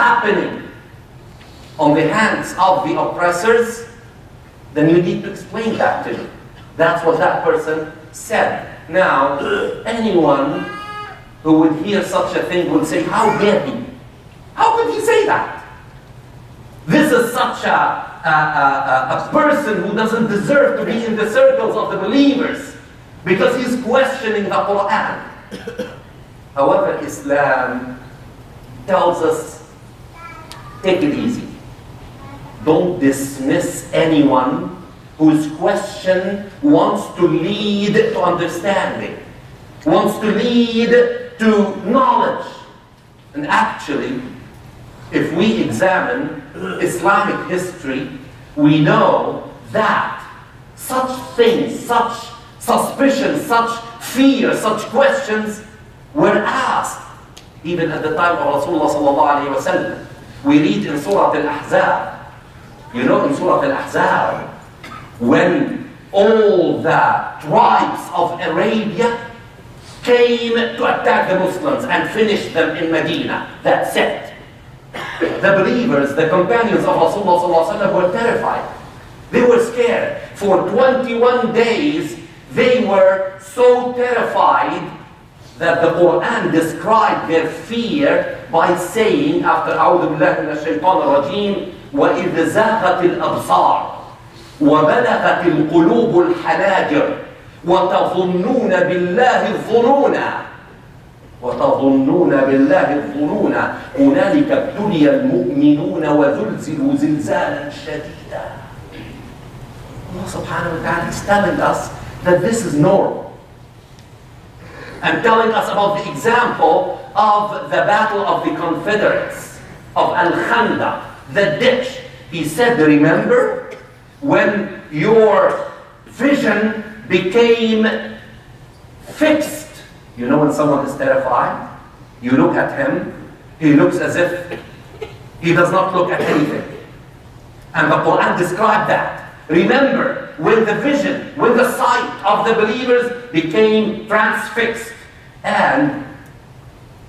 happening on the hands of the oppressors, then you need to explain that to me. That's what that person said. Now, anyone who would hear such a thing would say, how dare he? How could he say that? This is such a person who doesn't deserve to be in the circles of the believers because he's questioning the Quran. However, Islam tells us, take it easy. Don't dismiss anyone whose question wants to lead to understanding, wants to lead to knowledge. And actually, if we examine Islamic history, we know that such things, such suspicions, such fear, such questions were asked even at the time of Rasulullah sallallahu alaihi wasallam. We read in Surah Al-Ahzab, you know, in Surah Al-Ahzab, when all the tribes of Arabia came to attack the Muslims and finish them in Medina. That's it. The believers, the companions of Rasulullah sallallahu alaihi wasallam were terrified. They were scared. For 21 days, they were so terrified that the Quran described their fear by saying, after أعوذ بالله من الشيطان الرجيم, وَإِذْ زَاغَتِ الْأَبْصَارُ وَبَلَغَتِ الْقُلُوبُ الْحَنَاجِرَ وَتَظُنُّونَ بِاللَّهِ الظُّنُونَ وَتَظُنُّونَ بِاللَّهِ الظُّنُونَ هُنَالِكَ ابْتُلِيَ الْمُؤْمِنُونَ وَزُلْزِلُوا زِلْزَالًا شَدِيدًا. Allah subhanahu wa ta'ala is telling us that this is normal. And telling us about the example of the battle of the Confederates, of Al-Khandaq, the ditch. He said, remember, when your vision became fixed. You know when someone is terrified, you look at him, he looks as if he does not look at anything. And the Quran described that. Remember, when the vision, when the sight of the believers became transfixed. And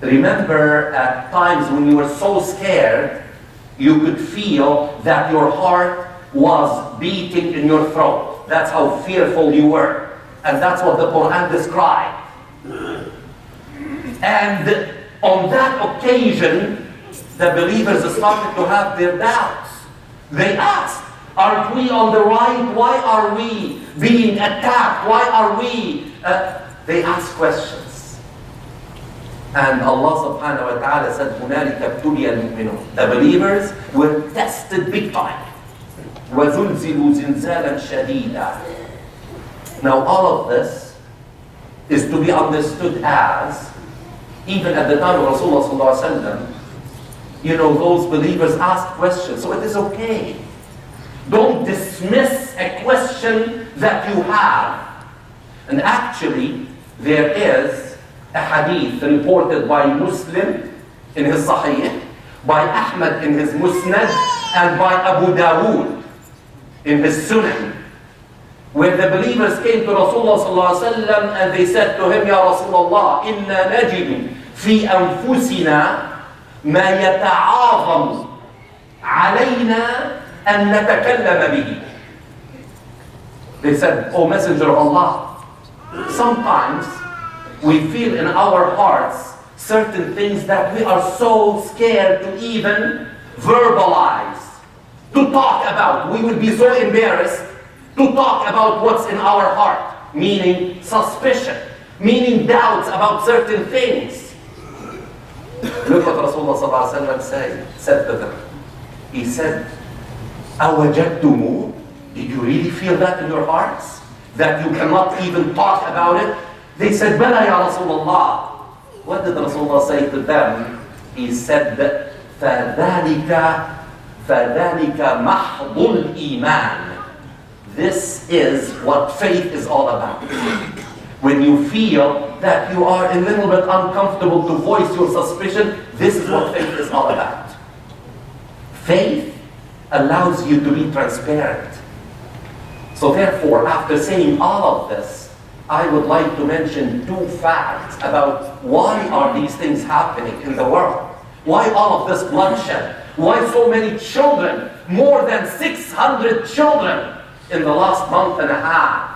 remember at times when you were so scared, you could feel that your heart was beating in your throat. That's how fearful you were. And that's what the Quran described. And on that occasion, the believers started to have their doubts. They asked, aren't we on the right? Why are we being attacked? Why are we... They asked questions. And Allah subhanahu wa ta'ala said, هُنَالِكَ ابْتُلِيَ الْمُؤْمِنُونَ. The believers were tested big time. وَزُلْزِلُوا زِلْزَالًا شَدِيدًا. Now all of this is to be understood as, even at the time of Rasulullah sallallahu alaihi wasallam, you know, those believers asked questions, so it is okay. Don't dismiss a question that you have. And actually, there is a hadith reported by Muslim in his Sahih, by Ahmad in his Musnad, and by Abu Dawood in his Sunan, where the believers came to Rasulullah sallallahu alaihi wasallam and they said to him, Ya Rasulullah, inna najidu fi anfusina ma yata'azam alayna an natakallama bihi. They said, O Messenger of Allah, sometimes we feel in our hearts certain things that we are so scared to even verbalize, to talk about. We would be so embarrassed to talk about what's in our heart, meaning suspicion, meaning doubts about certain things. Look what Rasulullah sallallahu alaihi wasallam said to them. He said, أَوَجَدْتُمُ? Did you really feel that in your hearts? That you cannot even talk about it? They said, Bala ya Rasulullah. What did Rasulullah say to them? He said, فَذَلِكَ مَحْضُ الْإِيمَانِ. This is what faith is all about. When you feel that you are a little bit uncomfortable to voice your suspicion, this is what faith is all about. Faith allows you to be transparent. So therefore, after saying all of this, I would like to mention two facts about why are these things happening in the world. Why all of this bloodshed? Why so many children? More than 600 children in the last month and a half.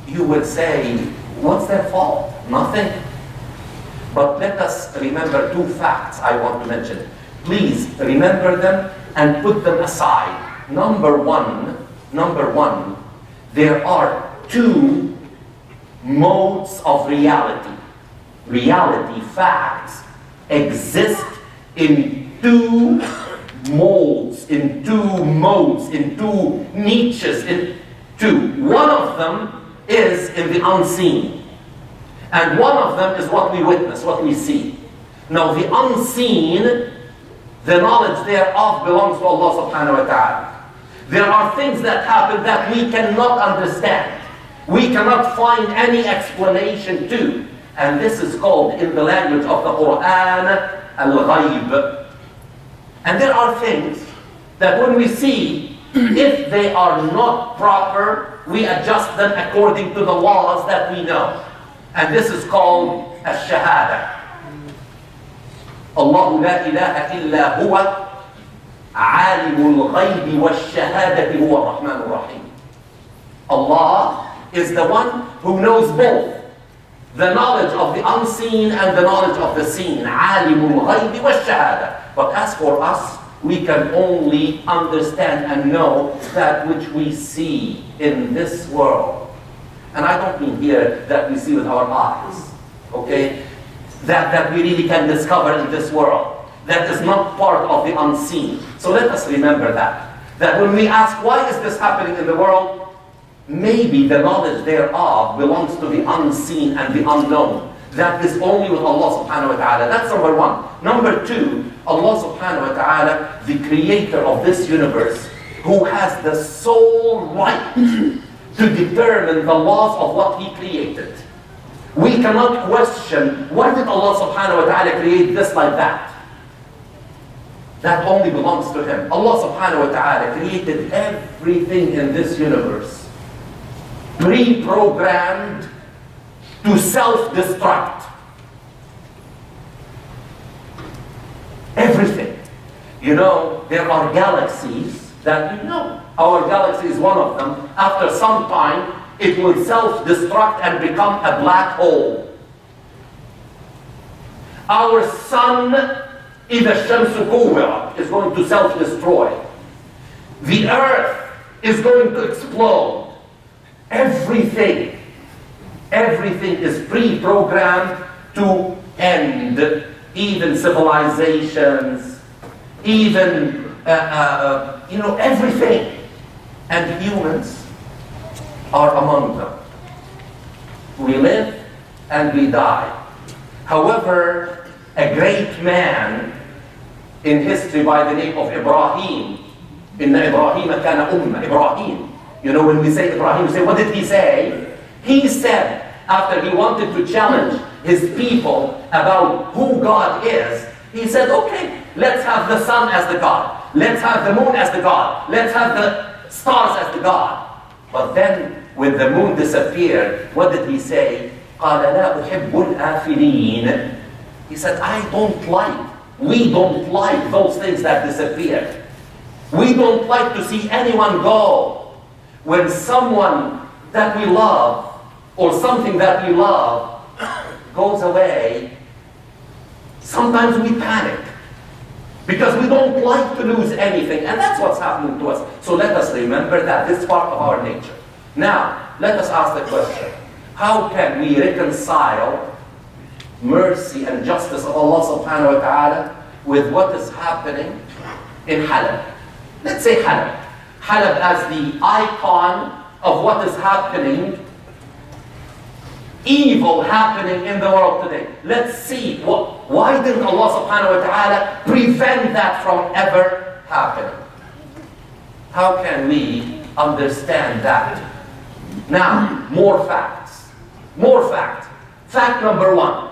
You would say, what's their fault? Nothing. But let us remember two facts I want to mention. Please remember them and put them aside. Number one, there are two modes of reality. Reality, facts, exist in two molds, in two modes, in two niches, in two. One of them is in the unseen. And one of them is what we witness, what we see. Now the unseen, the knowledge thereof belongs to Allah subhanahu wa ta'ala. There are things that happen that we cannot understand. We cannot find any explanation to. And this is called, in the language of the Quran, al-ghayb. And there are things that when we see, if they are not proper, we adjust them according to the laws that we know. And this is called al-shahada. Allahu la ilaha illa huwa alimul ghaybi wa shahadati huwa ar-Rahman ar-Rahim. Allah is the one who knows both. The knowledge of the unseen and the knowledge of the seen. Alimul ghaybi wa shahada. But as for us, we can only understand and know that which we see in this world. And I don't mean here that we see with our eyes, okay? That we really can discover in this world. That is not part of the unseen. So let us remember that. That when we ask, why is this happening in the world? Maybe the knowledge thereof belongs to the unseen and the unknown. That is only with Allah subhanahu wa ta'ala. That's number one. Number two, Allah subhanahu wa ta'ala, the creator of this universe, who has the sole right to determine the laws of what He created. We cannot question, why did Allah subhanahu wa ta'ala create this like that? That only belongs to Him. Allah subhanahu wa ta'ala created everything in this universe, pre-programmed to self-destruct. Everything. You know, there are galaxies that you know. Our galaxy is one of them. After some time, it will self-destruct and become a black hole. Our sun, إِذَا الشَّمْسُ كُوِّرَتْ, is going to self-destroy. The earth is going to explode. Everything is pre-programmed to end. Even civilizations, even, everything. And humans are among them. We live and we die. However, a great man in history by the name of Ibrahim, Inna Ibrahim kana umma, Ibrahim. You know, when we say Ibrahim, we say, what did he say? He said, after he wanted to challenge his people about who God is, he said, okay, let's have the sun as the God. Let's have the moon as the God. Let's have the stars as the God. But then, when the moon disappeared, what did he say? قَالَ لَا أُحِبُّ الْآفِلِينَ. He said, we don't like those things that disappeared. We don't like to see anyone go. When someone that we love, or something that we love, goes away, sometimes we panic. Because we don't like to lose anything. And that's what's happening to us. So let us remember that. This is part of our nature. Now, let us ask the question. How can we reconcile mercy and justice of Allah subhanahu wa ta'ala with what is happening in Halab? Let's say Halab. Halab as the icon of what is happening, evil happening in the world today. Let's see, why didn't Allah subhanahu wa ta'ala prevent that from ever happening? How can we understand that? Now, more facts. More facts. Fact number one.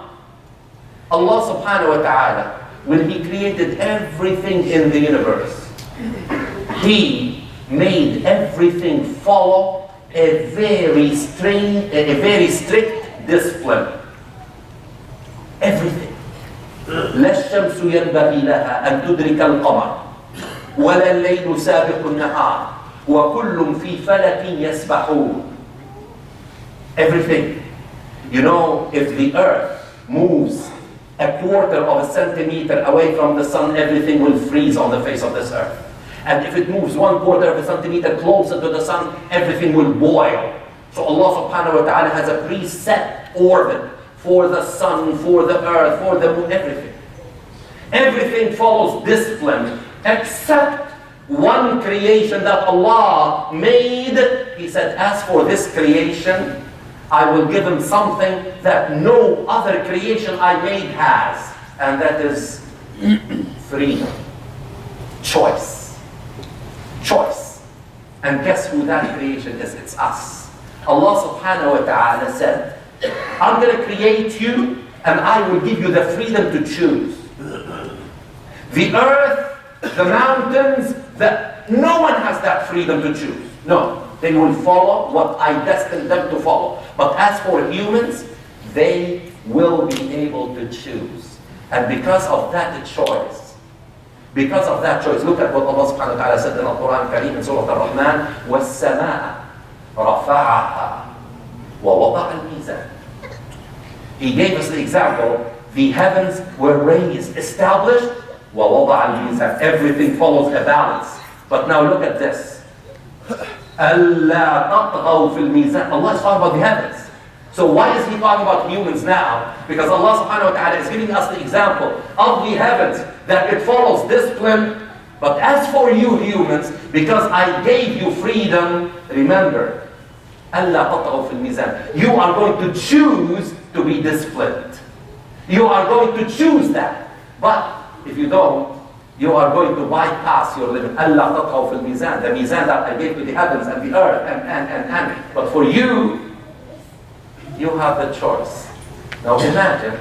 Allah subhanahu wa ta'ala, when He created everything in the universe, He made everything follow a very strict discipline. Everything. لا الشمس ينبغي لها أن تدرك القمر ولا الليل سابق النهار وكل في فلك يسبحون. Everything. You know, if the earth moves a quarter of a centimeter away from the sun, everything will freeze on the face of this earth. And if it moves 1/4 of a centimeter closer to the sun, everything will boil. So Allah subhanahu wa ta'ala has a preset orbit for the sun, for the earth, for the moon, everything. Everything follows discipline except one creation that Allah made. He said, as for this creation, I will give him something that no other creation I made has. And that is freedom. Choice. Choice. And guess who that creation is? It's us. Allah subhanahu wa ta'ala said, I'm going to create you and I will give you the freedom to choose. The earth, the mountains, no one has that freedom to choose. No. They will follow what I destined them to follow. But as for humans, they will be able to choose. And because of that choice, look at what Allah subhanahu wa ta'ala said in the Quran Kareem in Surah Al-Rahman, وَالسَّمَاءَ رَفَعَهَا وَوَضَعَ الْمِيزَانَ. He gave us the example, the heavens were raised, established, وَوَضَعَ الْمِيزَانَ. Everything follows a balance. But now look at this. أَلَّا تَطْغَوْا فِي الْمِيزَانِ. Allah is talking about the heavens. So why is he talking about humans now? Because Allah subhanahu wa ta'ala is giving us the example of the heavens, that it follows discipline. But as for you humans, because I gave you freedom, remember, أَلَّا تَطْغَوْا فِي الْمِيزَانِ. You are going to choose to be disciplined. You are going to choose that. But if you don't, you are going to bypass your limit. Allah taqaw fil mizan. The mizan that I gave to the heavens and the earth and. But for you, you have the choice. Now imagine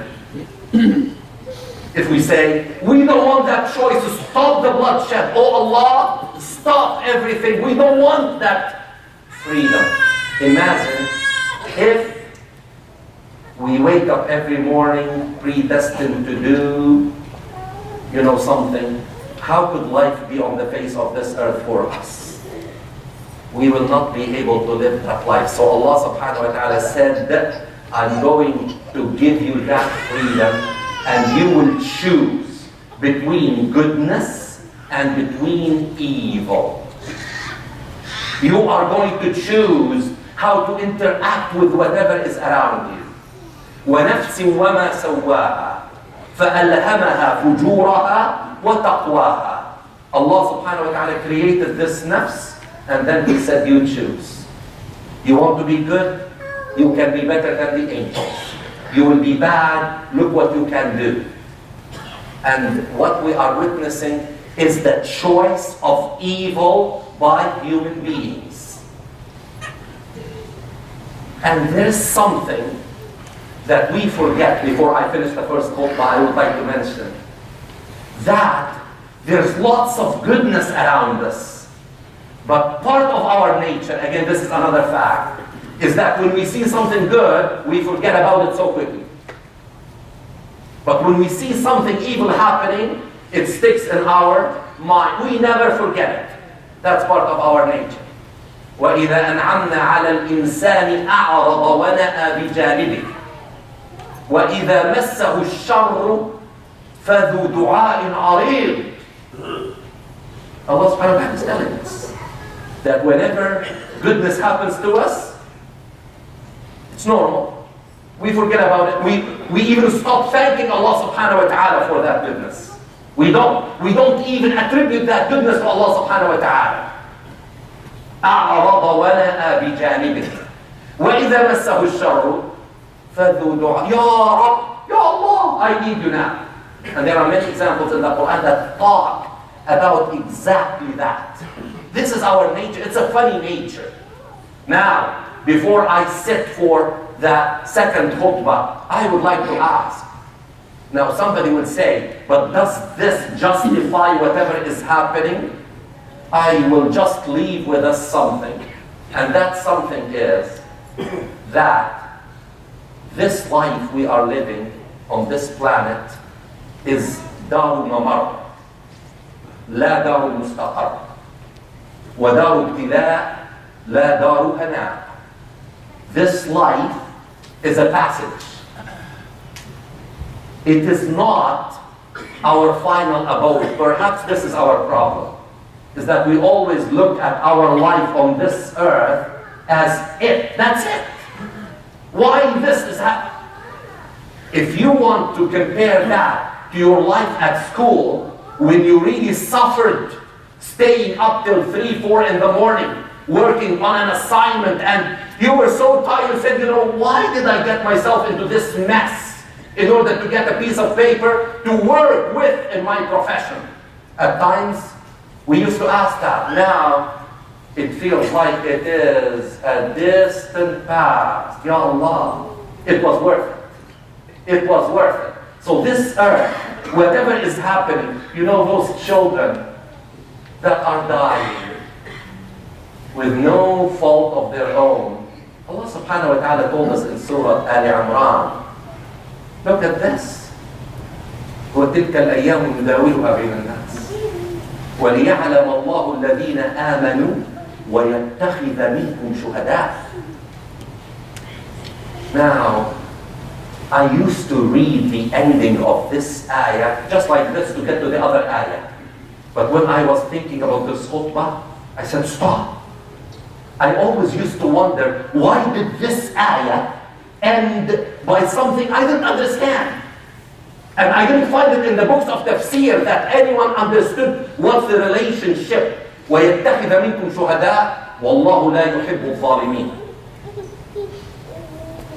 if we say, we don't want that choice to stop the bloodshed. Oh Allah, stop everything. We don't want that freedom. Imagine if we wake up every morning predestined to do something. How could life be on the face of this earth for us? We will not be able to live that life. So Allah subhanahu wa ta'ala said that I'm going to give you that freedom and you will choose between goodness and between evil. You are going to choose how to interact with whatever is around you. وَنَفْسٍ وَمَا سَوَّاهَا فَأَلْهَمَهَا فُجُورَهَا وَتَقْوَاهَا. Allah subhanahu wa ta'ala created this nafs and then He said, you choose. You want to be good? You can be better than the angels. You will be bad? Look what you can do. And what we are witnessing is the choice of evil by human beings. And there's something that we forget before I finish the first khutbah I would like to mention. That there's lots of goodness around us. But part of our nature, again this is another fact, is that when we see something good, we forget about it so quickly. But when we see something evil happening, it sticks in our mind. We never forget it. That's part of our nature. وَإِذَا أَنْعَمْنَا عَلَى الْإِنسَانِ أَعْرَضَ وَنَأَى بِجَانِبِهِ وَإِذَا مَسَّهُ الشَّرُّ فَذُو دُعَاءٍ عَرِيضٍ. Allah subhanahu wa ta'ala is telling us that whenever goodness happens to us, it's normal. We forget about it. We even stop thanking Allah subhanahu wa ta'ala for that goodness. We don't even attribute that goodness to Allah subhanahu wa ta'ala. أَعْرَضَ وَنَأَى بِجَانِبِهِ وَإِذَا مَسَّهُ الشَّرُّ فَذُو دُعَاءٍ. Ya Rabb, Ya Allah, I need you now. And there are many examples in the Quran that talk about exactly that. This is our nature. It's a funny nature. Now, before I sit for the second khutbah, I would like to ask. Now, somebody would say, but does this justify whatever is happening? I will just leave with us something. And that something is that this life we are living on this planet is دار ممر لا دار مستقر ودار ابتلاء لا دار هناء. This life is a passage. It is not our final abode. Perhaps this is our problem, is that we always look at our life on this earth as it. That's it. Why this is happening? If you want to compare that to your life at school, when you really suffered staying up till 3, 4 in the morning, working on an assignment, and you were so tired, you said, you know, why did I get myself into this mess in order to get a piece of paper to work with in my profession? At times, we used to ask that. Now, it feels like it is a distant past. Ya Allah, it was worth it. It was worth it. So this earth, whatever is happening, you know, those children that are dying with no fault of their own. Allah subhanahu wa ta'ala told us in Surah Al-Imran, look at this. وَتِلْكَ الْأَيَّامُ يُدَاوِلُهَا بَيْنَ النَّاسِ وَلِيَعْلَمَ اللَّهُ الَّذِينَ آمَنُوا وَيَتَّخِذَ مِنكُمْ شُهَدَاءَ. Now, I used to read the ending of this ayah just like this to get to the other ayah. But when I was thinking about this khutbah, I said, stop. I always used to wonder, why did this ayah end by something I didn't understand? And I didn't find it in the books of tafsir that anyone understood what's the relationship. وَيَتَّخِذَ مِنكُمْ شُهَدَاءَ وَاللَّهُ لَا يُحِبُّ الظَّالِمِينَ.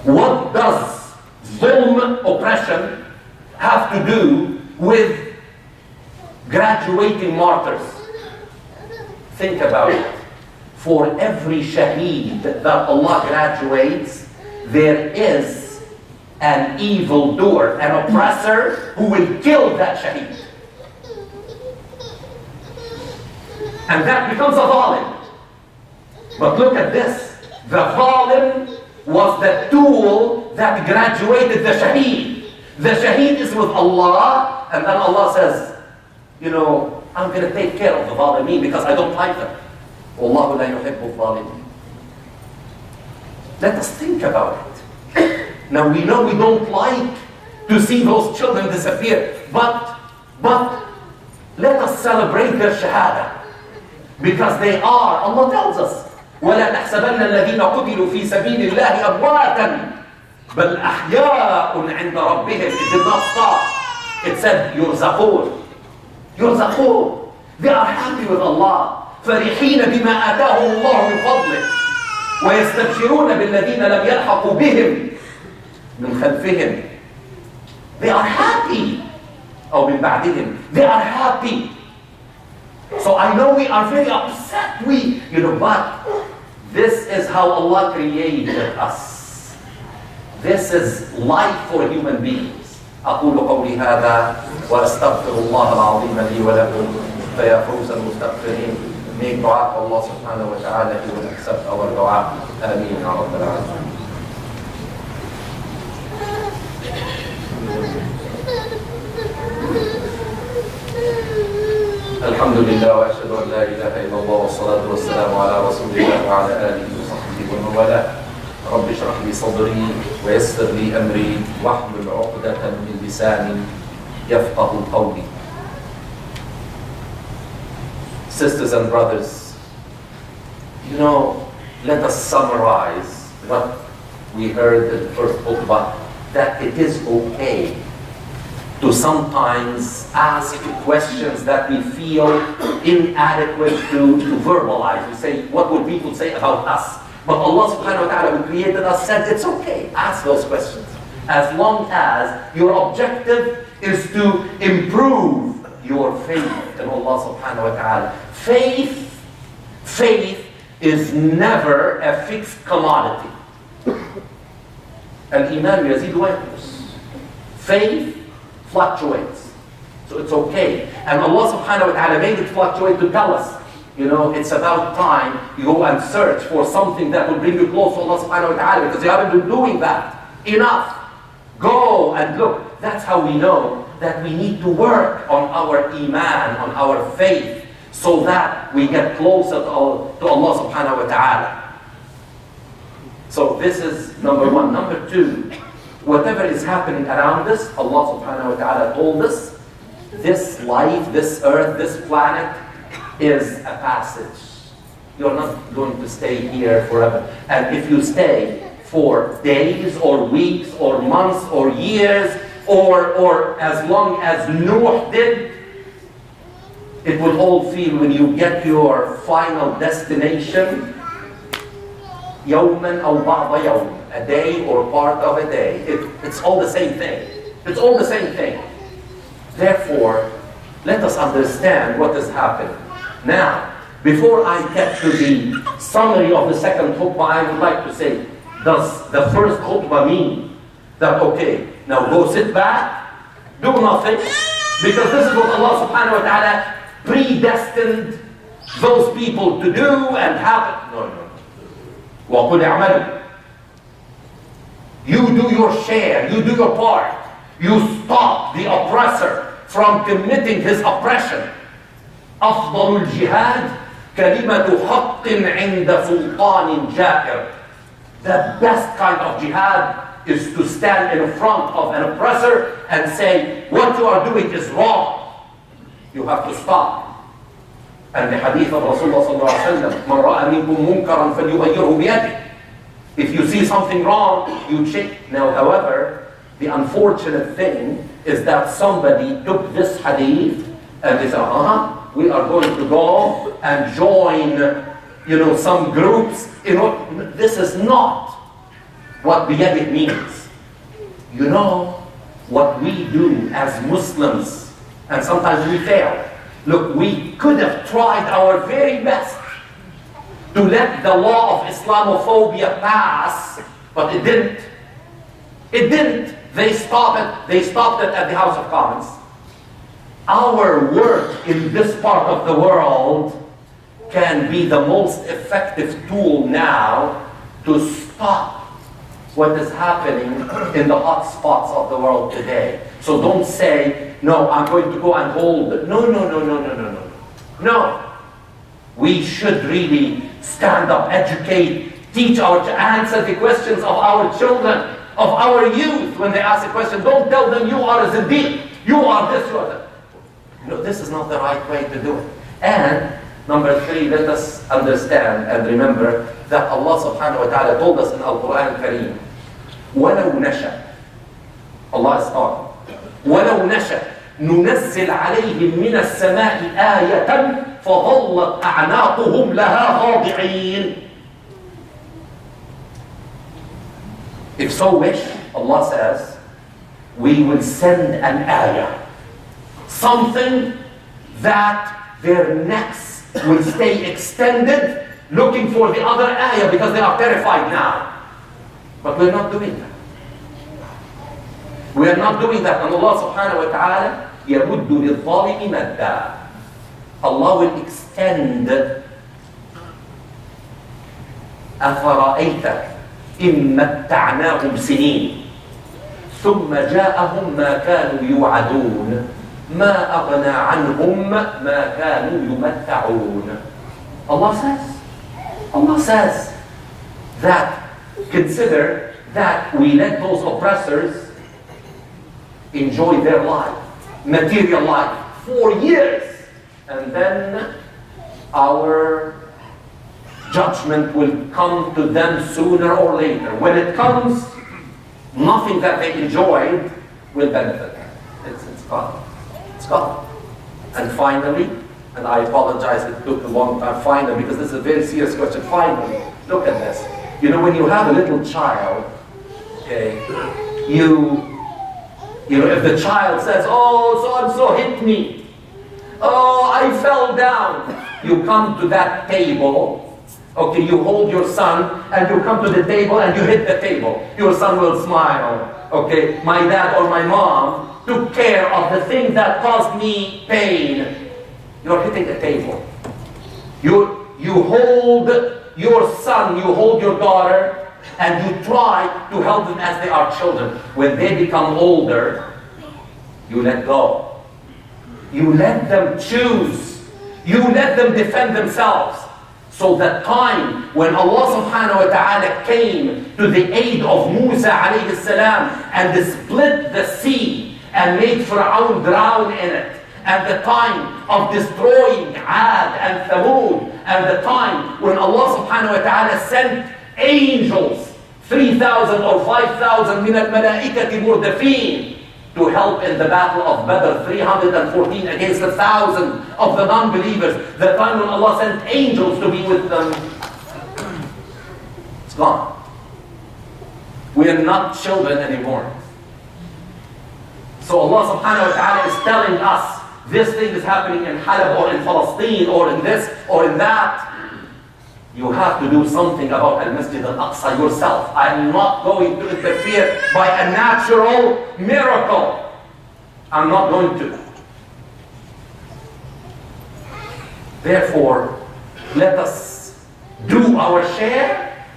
What does zulm, oppression, have to do with graduating martyrs? Think about it. For every shaheed that Allah graduates, there is an evildoer, an oppressor who will kill that shaheed. And that becomes a zalim. But look at this. The zalim was the tool that graduated the shaheed. The shaheed is with Allah, and then Allah says, you know, I'm going to take care of the zalimeen because I don't like them. Wallahu la yuhibbu zalimin. Let us think about it. Now we know we don't like to see those children disappear, but let us celebrate their shahada. Because they are, Allah tells us, وَلَا تَحْسَبَنَّ الَّذِينَ قُتِلُوا فِي سَبِيلِ اللَّهِ أَمْوَاتًا بَلْ أَحْيَاءٌ عِنْدَ رَبِّهِمْ. It did not stop. It said, يُرْزَقُونَ. يُرْزَقُونَ. They are happy with Allah. فَرِحِينَ بِمَا آتَاهُمُ اللَّهُ مِنْ فَضْلِهِ وَيَسْتَبْشِرُونَ بِالَّذِينَ لَمْ يَلْحَقُوا بِهِمْ مِنْ خَلْفِهِمْ. They are happy. أو مِنْ بَعْدِهِمْ. They are happy. So I know we are very upset, but this is how Allah created us. This is life for human beings. أقول قولي هذا وأستغفر الله العظيم لي ولكم فيا فوز المستغفرين. Make dua to Allah subhanahu wa ta'ala, He will accept our dua. Ameen ya Rabbal Alamin. الحمد لله وأشهد أن لا إله إلا الله والصلاة والسلام على رسول الله وعلى آله وصحبه ومن والاه. رب اشرح لي صدري ويسر لي أمري واحلل عقدة من لساني يفقه قولي. Sisters and brothers, let us summarize what we heard in the first khutbah, that it is okay to sometimes ask questions that we feel inadequate to verbalize. We say, what would people say about us? But Allah subhanahu wa ta'ala, who created us, said it's okay, ask those questions. As long as your objective is to improve your faith in Allah subhanahu wa ta'ala. Faith is never a fixed commodity. Al-Iman yazid wa yanqus. Faith fluctuates. So it's okay. And Allah subhanahu wa ta'ala made it fluctuate to tell us, it's about time you go and search for something that will bring you close to Allah subhanahu wa ta'ala, because you haven't been doing that enough. Go and look. That's how we know that we need to work on our iman, on our faith, so that we get closer to Allah subhanahu wa ta'ala. So this is number one. Number two, whatever is happening around us, Allah subhanahu wa ta'ala told us, this life, this earth, this planet is a passage. You're not going to stay here forever. And if you stay for days or weeks or months or years or as long as Noah did, it will all feel when you get your final destination, يوما أو بعض يوم, a day or part of a day. It's all the same thing. It's all the same thing. Therefore, let us understand what has happened. Now, before I get to the summary of the second khutbah, I would like to say, does the first khutbah mean that, okay, now go sit back, do nothing, because this is what Allah subhanahu wa ta'ala predestined those people to do and happen? No, no. وَقُلْ اعْمَلُوا. You do your share, you do your part. You stop the oppressor from committing his oppression. أفضل الجهاد كلمة حق عند سلطان جائر. The best kind of jihad is to stand in front of an oppressor and say, what you are doing is wrong. You have to stop. And the hadith of Rasulullah sallallahu alaihi wasallam, "Man ra'a minkum munkaran falyughayyirhu biyadihi." If you see something wrong, you change. Now, however, the unfortunate thing is that somebody took this hadith and they said, we are going to go and join, some groups. This is not what biyadih means. You know what we do as Muslims, and sometimes we fail. Look, we could have tried our very best to let the law of Islamophobia pass, but it didn't. It didn't. They stopped it at the House of Commons. Our work in this part of the world can be the most effective tool now to stop what is happening in the hot spots of the world today. So don't say, no, I'm going to go and hold it. No. No. We should really stand up, educate, teach answer the questions of our children, of our youth when they ask a question. Don't tell them you are a zindiq, you are this, you are that. No, this is not the right way to do it. And number three, let us understand and remember that Allah subhanahu wa ta'ala told us in Al-Quran Kareem, وَلَوْ نَشَأْ, Allah is talking, وَلَوْ نَشَأْ نُنَزِّلْ عَلَيْهِمْ مِنَ السَّمَاءِ آيَةً فَظَلَّتْ أَعْنَاقُهُمْ لَهَا خَاضِعِينَ. If so wish, Allah says, we will send an ayah, something that their necks will stay extended looking for the other ayah because they are terrified now. But we're not doing that. We are not doing that. And Allah subhanahu wa ta'ala يَمُدُّ لِلظَّالِمِ مَدًّا. Allah will extend. أَفَرَأَيْتَ إِن مَّتَّعْنَاهُمْ سِنِينَ ثُمَّ جَاءَهُمْ مَا كَانُوا يُوعَدُونَ مَا أَغْنَى عَنْهُمْ مَا كَانُوا يُمَتَّعُونَ. Allah says that, consider that we let those oppressors enjoy their life, material life, for years, and then our judgment will come to them sooner or later. When it comes, nothing that they enjoyed will benefit them. It's gone. It's gone. And finally, and I apologize it took a long time, finally, because this is a very serious question. Finally, look at this. You know, when you have a little child, okay, if the child says, oh, so-and-so hit me, oh, I fell down, you come to that table, okay, you hold your son, and you come to the table and you hit the table. Your son will smile, okay, my dad or my mom took care of the thing that caused me pain. You're hitting a table. You hold your son, you hold your daughter, and you try to help them as they are children. When they become older, You let go. You let them choose. You let them defend themselves. So that time when Allah subhanahu wa ta'ala came to the aid of Musa alayhi salam and split the sea and made Fir'aun drown in it, at the time of destroying Ad and Thamud, at the time when Allah subhanahu wa ta'ala sent angels, 3,000 or 5,000 min al-malaikati murdafin, to help in the battle of Badr, 314 against 1,000 of the non-believers. The time when Allah sent angels to be with them, it's gone. We are not children anymore. So Allah subhanahu wa ta'ala is telling us, this thing is happening in Halab or in Palestine or in this or in that. You have to do something about Al-Masjid Al-Aqsa yourself. I'm not going to interfere by a natural miracle. I'm not going to. Therefore, let us do our share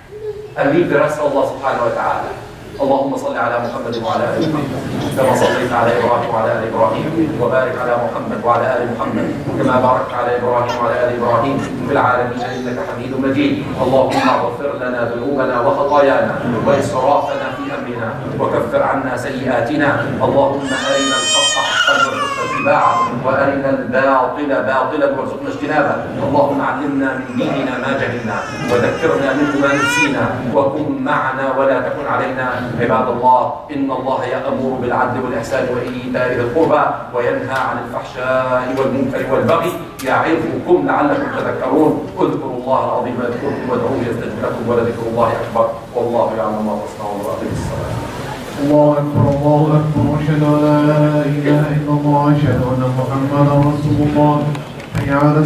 and leave the rest of Allah subhanahu wa ta'ala. اللهم صل على محمد وعلى ال محمد كما صليت على ابراهيم وعلى ال ابراهيم وبارك على محمد وعلى ال محمد كما باركت على ابراهيم وعلى ال ابراهيم في العالمين انك حميد مجيد. اللهم اغفر لنا ذنوبنا وخطايانا واسرافنا في امرنا وكفر عنا سيئاتنا. اللهم ارنا الحق حقا وارزقنا اتباعه وارنا الباطل باطلا وارزقنا اجتنابه. اللهم علمنا من ديننا ما جهلنا وذكرنا منه ما نسينا وكن معنا ولا تكن علينا. عباد الله إن الله يأمر بالعدل والإحسان وإيتاء ذي القربى وينهى عن الفحشاء والمنكر والبغي يعظكم لعلكم تذكرون. اذكروا الله العظيم يذكركم وادعوه يستجب لكم ولذكر الله أكبر والله يعلم ما تصنعون وأقيموا الصلاة. الله أكبر الله أكبر أشهد أن لا إله إلا الله أشهد أن محمدا رسول الله. حي على